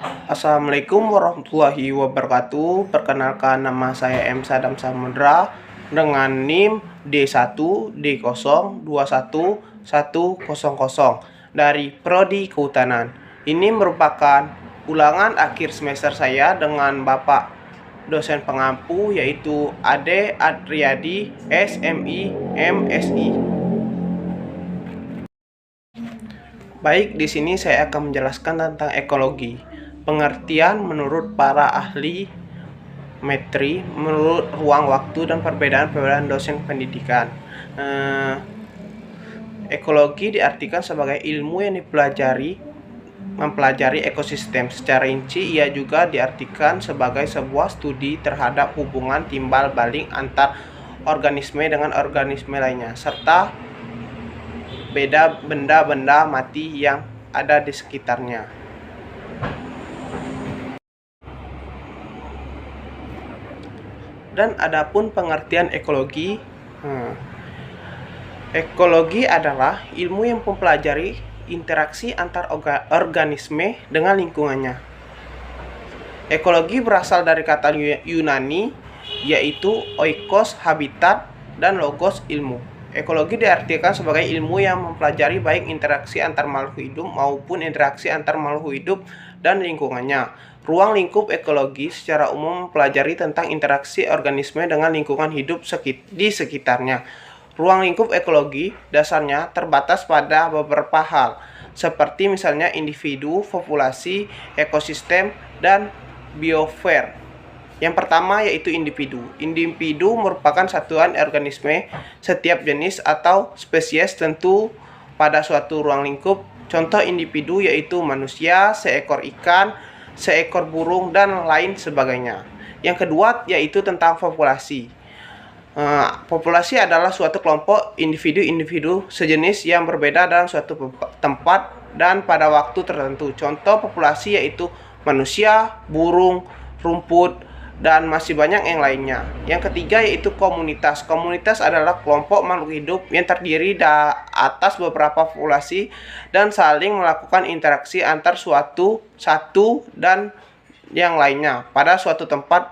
Assalamualaikum warahmatullahi wabarakatuh. Perkenalkan, nama saya M. Sadam Samudra dengan NIM D1D021100 dari Prodi Kehutanan. Ini merupakan ulangan akhir semester saya dengan Bapak dosen pengampu, yaitu Ade Adriadi SMI MSI. Baik, di sini saya akan menjelaskan tentang ekologi. Pengertian menurut para ahli metri, menurut ruang waktu dan perbedaan dosen pendidikan. Ekologi diartikan sebagai ilmu yang mempelajari ekosistem. Secara rinci, ia juga diartikan sebagai sebuah studi terhadap hubungan timbal balik antar organisme dengan organisme lainnya, serta benda-benda mati yang ada di sekitarnya. Dan adapun pengertian ekologi, ekologi adalah ilmu yang mempelajari interaksi antar organisme dengan lingkungannya. Ekologi berasal dari kata Yunani, yaitu oikos, habitat, dan logos, ilmu. Ekologi diartikan sebagai ilmu yang mempelajari baik interaksi antar makhluk hidup maupun interaksi antar makhluk hidup dan lingkungannya. Ruang lingkup ekologi secara umum mempelajari tentang interaksi organisme dengan lingkungan hidup di sekitarnya. Ruang lingkup ekologi dasarnya terbatas pada beberapa hal, seperti misalnya individu, populasi, ekosistem, dan biosfer. Yang pertama yaitu individu. Individu merupakan satuan organisme setiap jenis atau spesies tentu pada suatu ruang lingkup. Contoh individu yaitu manusia, seekor ikan, seekor burung, dan lain sebagainya. Yang kedua yaitu tentang populasi. Populasi adalah suatu kelompok individu-individu sejenis yang berbeda dalam suatu tempat dan pada waktu tertentu. Contoh populasi yaitu manusia, burung, rumput, dan masih banyak yang lainnya. Yang ketiga yaitu komunitas. Komunitas adalah kelompok makhluk hidup yang terdiri atas beberapa populasi dan saling melakukan interaksi antar satu dan yang lainnya pada suatu tempat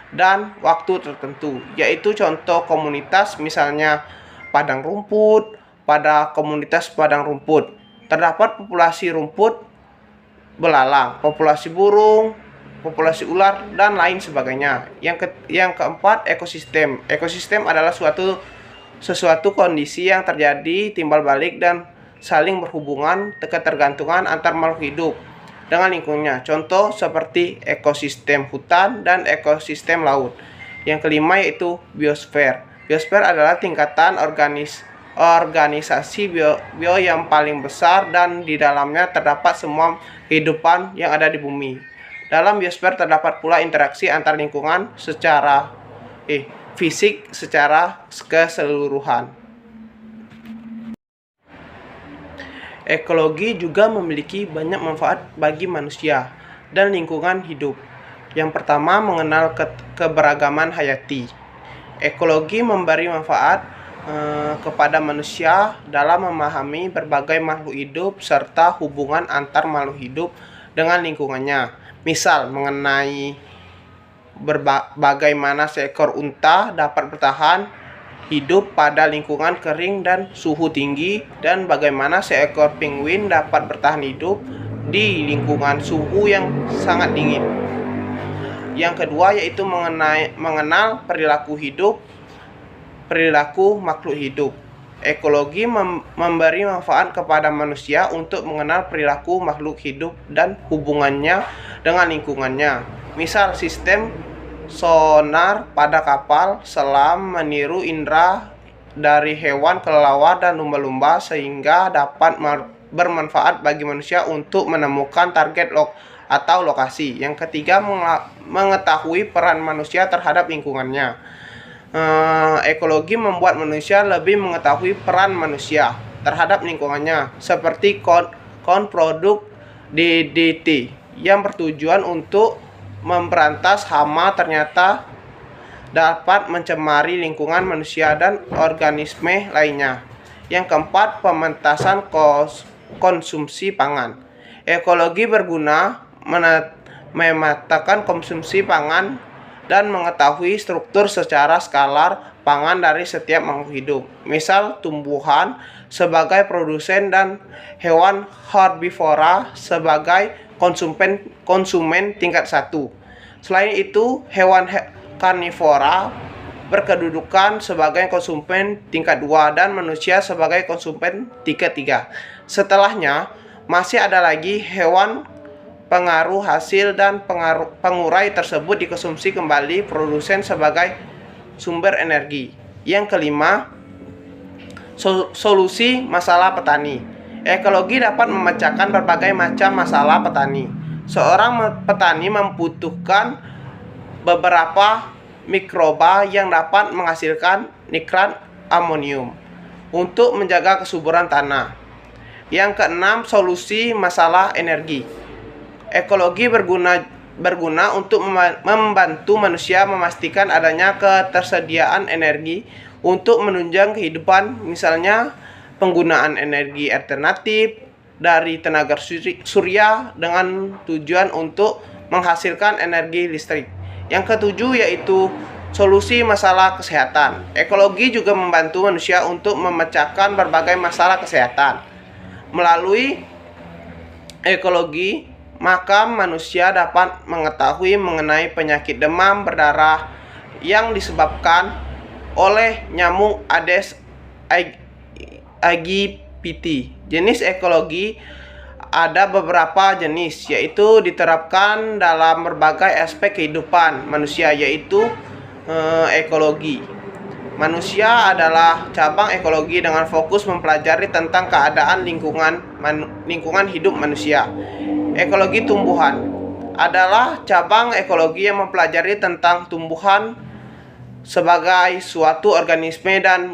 dan waktu tertentu. Yaitu contoh komunitas misalnya padang rumput. Pada komunitas padang rumput terdapat populasi rumput belalang, populasi burung, populasi ular, dan lain sebagainya. Yang keempat, ekosistem. Ekosistem adalah sesuatu kondisi yang terjadi timbal balik dan saling berhubungan, ketergantungan antar makhluk hidup dengan lingkungannya. Contoh seperti ekosistem hutan dan ekosistem laut. Yang kelima yaitu biosfer. Biosfer adalah tingkatan organisasi bio yang paling besar dan di dalamnya terdapat semua kehidupan yang ada di bumi. Dalam biosfer terdapat pula interaksi antar lingkungan secara fisik secara keseluruhan. Ekologi juga memiliki banyak manfaat bagi manusia dan lingkungan hidup. Yang pertama, mengenal keberagaman hayati. Ekologi memberi manfaat kepada manusia dalam memahami berbagai makhluk hidup serta hubungan antar makhluk hidup dengan lingkungannya. Misal mengenai bagaimana seekor unta dapat bertahan hidup pada lingkungan kering dan suhu tinggi, dan bagaimana seekor penguin dapat bertahan hidup di lingkungan suhu yang sangat dingin. Yang kedua yaitu mengenal perilaku makhluk hidup. Ekologi memberi manfaat kepada manusia untuk mengenal perilaku makhluk hidup dan hubungannya dengan lingkungannya. Misal sistem sonar pada kapal selam meniru indera dari hewan kelelawar dan lumba-lumba sehingga dapat bermanfaat bagi manusia untuk menemukan target atau lokasi. Yang ketiga, mengetahui peran manusia terhadap lingkungannya. Ekologi membuat manusia lebih mengetahui peran manusia terhadap lingkungannya, seperti produk DDT yang bertujuan untuk memberantas hama ternyata dapat mencemari lingkungan manusia dan organisme lainnya. Yang keempat, pementasan konsumsi pangan. Ekologi berguna memetakan konsumsi pangan, dan mengetahui struktur secara skalar pangan dari setiap makhluk hidup. Misal tumbuhan sebagai produsen dan hewan herbivora sebagai konsumen tingkat 1. Selain itu, hewan karnivora berkedudukan sebagai konsumen tingkat 2 dan manusia sebagai konsumen tingkat 3. Setelahnya, masih ada lagi hewan pengaruh hasil dan pengurai tersebut dikonsumsi kembali produsen sebagai sumber energi. Yang kelima, solusi masalah petani. Ekologi dapat memecahkan berbagai macam masalah petani. Seorang petani membutuhkan beberapa mikroba yang dapat menghasilkan nitrat amonium untuk menjaga kesuburan tanah. Yang keenam, solusi masalah energi. Ekologi berguna untuk membantu manusia memastikan adanya ketersediaan energi untuk menunjang kehidupan, misalnya penggunaan energi alternatif dari tenaga surya dengan tujuan untuk menghasilkan energi listrik. Yang ketujuh yaitu solusi masalah kesehatan. Ekologi juga membantu manusia untuk memecahkan berbagai masalah kesehatan. Melalui ekologi, maka manusia dapat mengetahui mengenai penyakit demam berdarah yang disebabkan oleh nyamuk Aedes aegypti. Jenis ekologi ada beberapa jenis, yaitu diterapkan dalam berbagai aspek kehidupan manusia, yaitu ekologi. Manusia adalah cabang ekologi dengan fokus mempelajari tentang keadaan lingkungan hidup manusia. Ekologi tumbuhan adalah cabang ekologi yang mempelajari tentang tumbuhan sebagai suatu organisme dan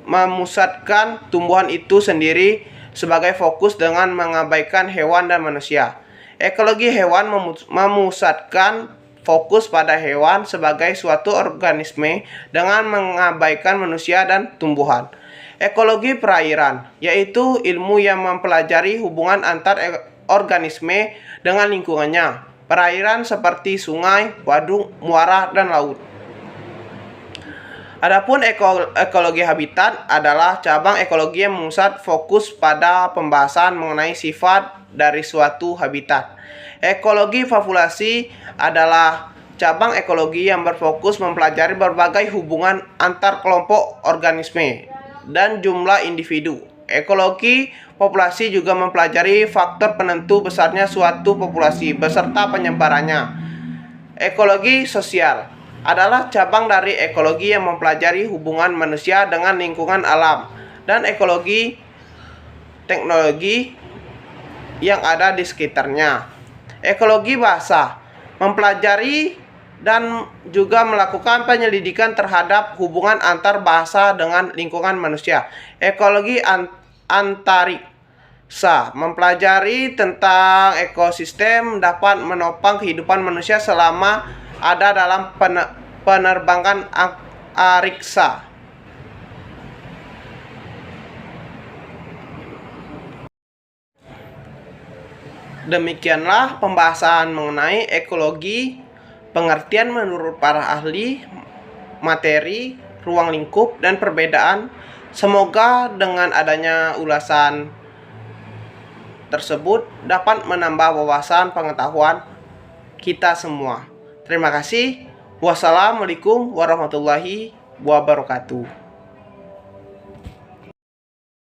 memusatkan tumbuhan itu sendiri sebagai fokus dengan mengabaikan hewan dan manusia. Ekologi hewan memusatkan fokus pada hewan sebagai suatu organisme dengan mengabaikan manusia dan tumbuhan. Ekologi perairan yaitu ilmu yang mempelajari hubungan antar organisme dengan lingkungannya. Perairan seperti sungai, waduk, muara, dan laut. Adapun ekologi habitat adalah cabang ekologi yang memusat fokus pada pembahasan mengenai sifat dari suatu habitat. Ekologi populasi adalah cabang ekologi yang berfokus mempelajari berbagai hubungan antar kelompok organisme dan jumlah individu. Ekologi populasi juga mempelajari faktor penentu besarnya suatu populasi beserta penyebarannya. Ekologi sosial adalah cabang dari ekologi yang mempelajari hubungan manusia dengan lingkungan alam dan ekologi teknologi yang ada di sekitarnya. Ekologi bahasa mempelajari dan juga melakukan penyelidikan terhadap hubungan antar bahasa dengan lingkungan manusia. Ekologi antariksa mempelajari tentang ekosistem dapat menopang kehidupan manusia selama ada dalam penerbangan antariksa. Demikianlah pembahasan mengenai ekologi, pengertian menurut para ahli, materi, ruang lingkup, dan perbedaan. Semoga dengan adanya ulasan tersebut dapat menambah wawasan pengetahuan kita semua. Terima kasih. Wassalamualaikum warahmatullahi wabarakatuh.